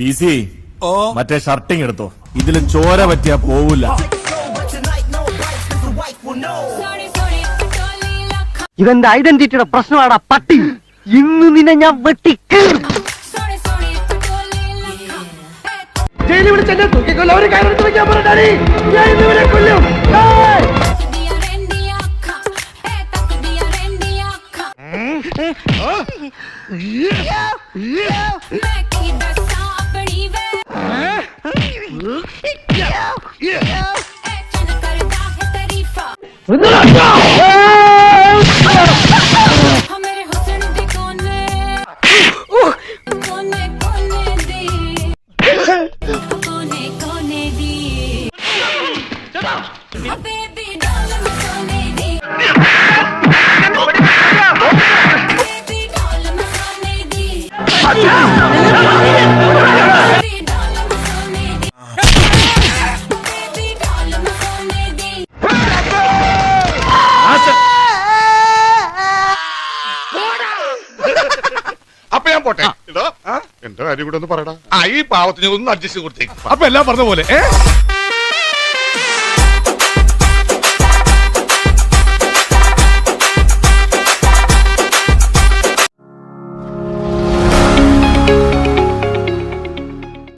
PC മറ്റേ ഷർട്ടിങ് എടുത്തോ, ഇതില് ചോര പറ്റിയാ പോവില്ല. ഇതെന്റെ ഐഡന്റിറ്റിയുടെ പ്രശ്നമാടാ പട്ടി. ഇന്ന് നിന്നെ ഞാൻ വെട്ടിക്കേറും. ജയിലിൽ വിളിച്ചെന്നെ തൂക്കിക്കൊല്ല ഒരു കാര്യത്തിൽ വെക്കാൻ പറഞ്ഞാടി ഞാൻ ഇവരെ കൊല്ലും. അപ്പൊ ഞാൻ പോട്ടെ. എന്റെ കാര്യം കൂടെ ഒന്ന് പറയടാ. ഈ പാവത്തിന് ഒന്ന് അഡ്ജസ്റ്റ് കൊടുത്തേക്ക്. അപ്പൊ എല്ലാം പറഞ്ഞ പോലെ